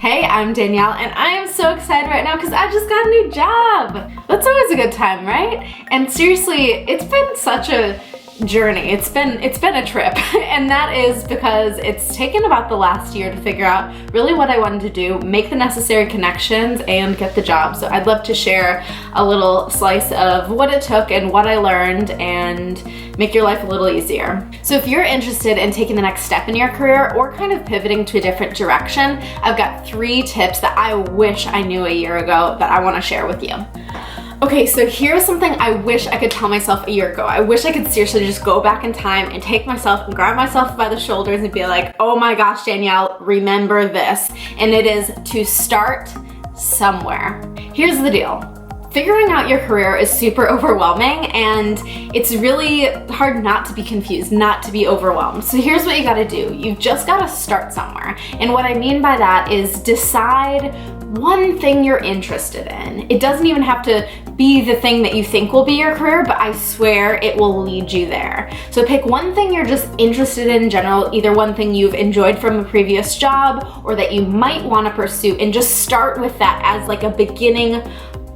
Hey, I'm Danielle, and I am so excited right now because I just got a new job. That's always a good time, right? And seriously, it's been such a journey. It's been a trip, and that is because it's taken about the last year to figure out really what I wanted to do, make the necessary connections, and get the job. So I'd love to share a little slice of what it took and what I learned and make your life a little easier. So if you're interested in taking the next step in your career or kind of pivoting to a different direction, I've got 3 tips that I wish I knew a year ago that I want to share with you. Okay, so here's something I wish I could tell myself a year ago. I wish I could seriously just go back in time and take myself and grab myself by the shoulders and be like, oh my gosh, Danielle, remember this. And it is to start somewhere. Here's the deal. Figuring out your career is super overwhelming, and it's really hard not to be confused, not to be overwhelmed. So here's what you gotta do. You've just gotta start somewhere. And what I mean by that is decide one thing you're interested in. It doesn't even have to be the thing that you think will be your career, but I swear it will lead you there. So pick one thing you're just interested in general, either one thing you've enjoyed from a previous job or that you might wanna pursue, and just start with that as like a beginning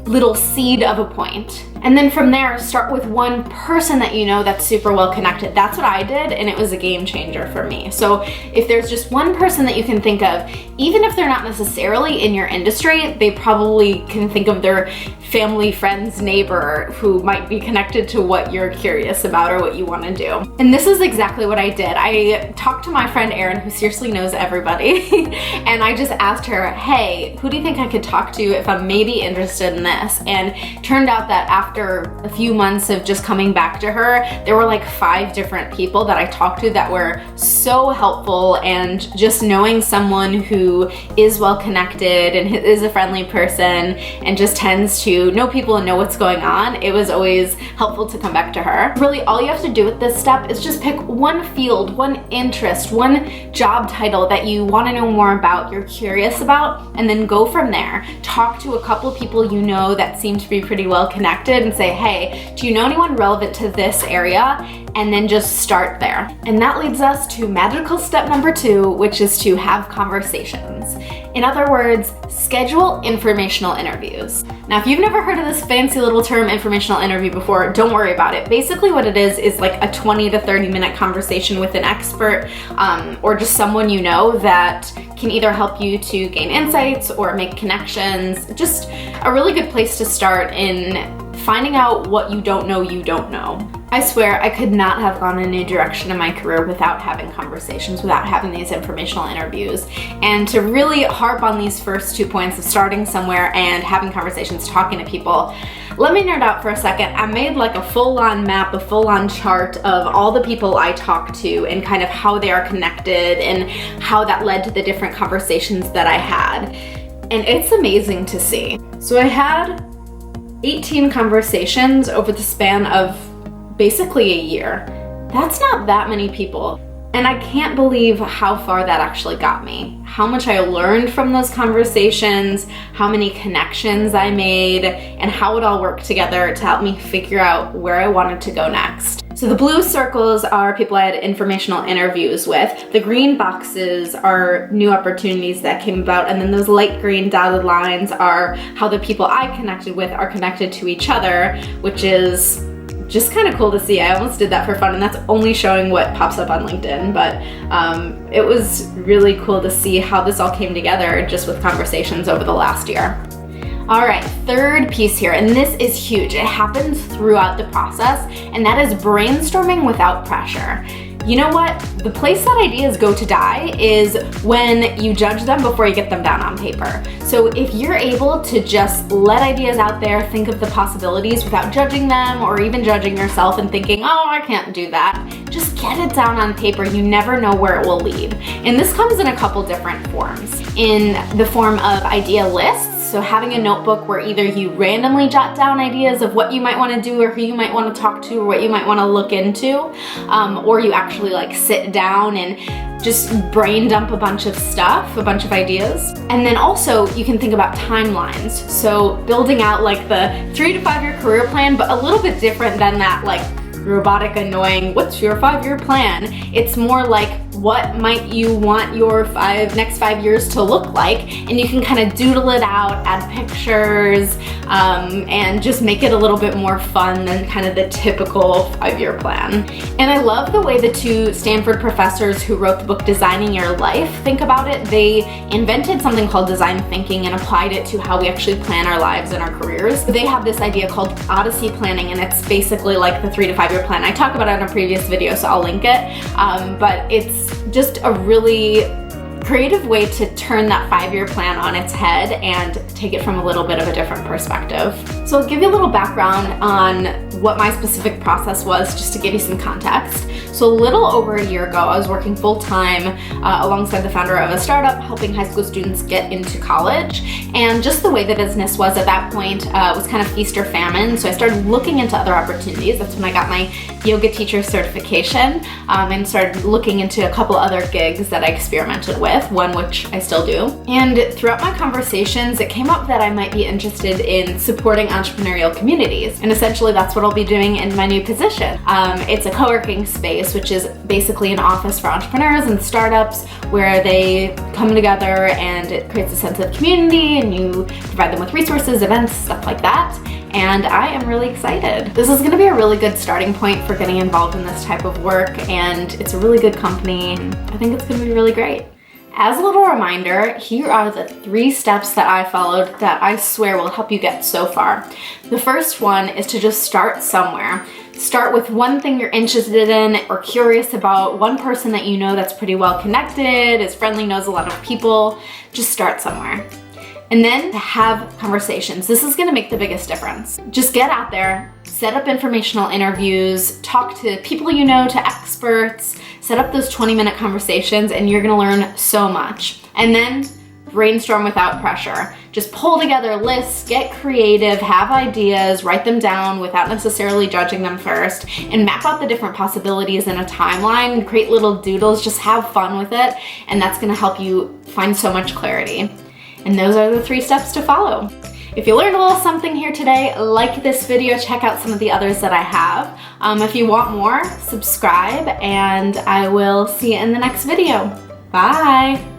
little seed of a point. And then from there, start with one person that you know that's super well connected. That's what I did, and it was a game changer for me. So if there's just one person that you can think of, even if they're not necessarily in your industry, they probably can think of their family, friends, neighbor who might be connected to what you're curious about or what you want to do. And this is exactly what I did. I talked to my friend Erin, who seriously knows everybody, and I just asked her, hey, who do you think I could talk to if I'm maybe interested in this? And turned out that after a few months of just coming back to her, there were like 5 different people that I talked to that were so helpful, and just knowing someone who is well connected and is a friendly person and just tends to know people and know what's going on, it was always helpful to come back to her. Really, all you have to do with this step is just pick one field, one interest, one job title that you want to know more about, you're curious about, and then go from there. Talk to a couple people you know that seem to be pretty well connected and say, hey, do you know anyone relevant to this area? And then just start there. And that leads us to magical step number 2, which is to have conversations. In other words, schedule informational interviews. Now, if you've never heard of this fancy little term informational interview before, don't worry about it. Basically what it is like a 20 to 30 minute conversation with an expert or just someone you know that can either help you to gain insights or make connections. Just a really good place to start in finding out what you don't know you don't know. I swear I could not have gone in a new direction in my career without having conversations, without having these informational interviews. And to really harp on these first 2 points of starting somewhere and having conversations, talking to people, let me nerd out for a second. I made like a full-on map, a full-on chart of all the people I talked to and kind of how they are connected and how that led to the different conversations that I had. And it's amazing to see. So I had 18 conversations over the span of basically a year. That's not that many people. And I can't believe how far that actually got me. How much I learned from those conversations, how many connections I made, and how it all worked together to help me figure out where I wanted to go next. So the blue circles are people I had informational interviews with. The green boxes are new opportunities that came about, and then those light green dotted lines are how the people I connected with are connected to each other, which is just kind of cool to see. I almost did that for fun, and that's only showing what pops up on LinkedIn, but it was really cool to see how this all came together just with conversations over the last year. All right, third piece here, and this is huge. It happens throughout the process, and that is brainstorming without pressure. You know what? The place that ideas go to die is when you judge them before you get them down on paper. So if you're able to just let ideas out there, think of the possibilities without judging them or even judging yourself and thinking, oh, I can't do that, just get it down on paper. You never know where it will lead. And this comes in a couple different forms. In the form of idea lists, so having a notebook where either you randomly jot down ideas of what you might want to do or who you might want to talk to or what you might want to look into, or you actually like sit down and just brain dump a bunch of stuff, a bunch of ideas. And then also you can think about timelines. So building out like the 3 to 5 year career plan, but a little bit different than that like robotic, annoying, what's your 5-year plan? It's more like what might you want your next 5 years to look like, and you can kind of doodle it out, add pictures, and just make it a little bit more fun than kind of the typical 5-year plan. And I love the way the two Stanford professors who wrote the book Designing Your Life think about it. They invented something called design thinking and applied it to how we actually plan our lives and our careers. They have this idea called Odyssey planning, and it's basically like the 3 to 5 year plan. I talk about it in a previous video, so I'll link it. But it's just a really creative way to turn that 5-year plan on its head and take it from a little bit of a different perspective. So I'll give you a little background on what my specific process was, just to give you some context. So a little over a year ago, I was working full-time alongside the founder of a startup, helping high school students get into college. And just the way the business was at that point was kind of feast or famine. So I started looking into other opportunities. That's when I got my yoga teacher certification, and started looking into a couple other gigs that I experimented with, one which I still do. And throughout my conversations, it came up that I might be interested in supporting entrepreneurial communities. And essentially that's what I'll be doing in my new position. It's a co-working space, which is basically an office for entrepreneurs and startups where they come together, and it creates a sense of community, and you provide them with resources, events, stuff like that. And I am really excited. This is gonna be a really good starting point for getting involved in this type of work, and it's a really good company. I think it's gonna be really great. As a little reminder, here are the 3 steps that I followed that I swear will help you get so far. The first one is to just start somewhere. Start with one thing you're interested in or curious about, one person that you know that's pretty well connected, is friendly, knows a lot of people. Just start somewhere. And then have conversations. This is gonna make the biggest difference. Just get out there, set up informational interviews, talk to people you know, to experts, set up those 20-minute conversations, and you're gonna learn so much. And then brainstorm without pressure. Just pull together lists, get creative, have ideas, write them down without necessarily judging them first, and map out the different possibilities in a timeline, create little doodles, just have fun with it, and that's gonna help you find so much clarity. And those are the 3 steps to follow. If you learned a little something here today, like this video, check out some of the others that I have. If you want more, subscribe, and I will see you in the next video. Bye.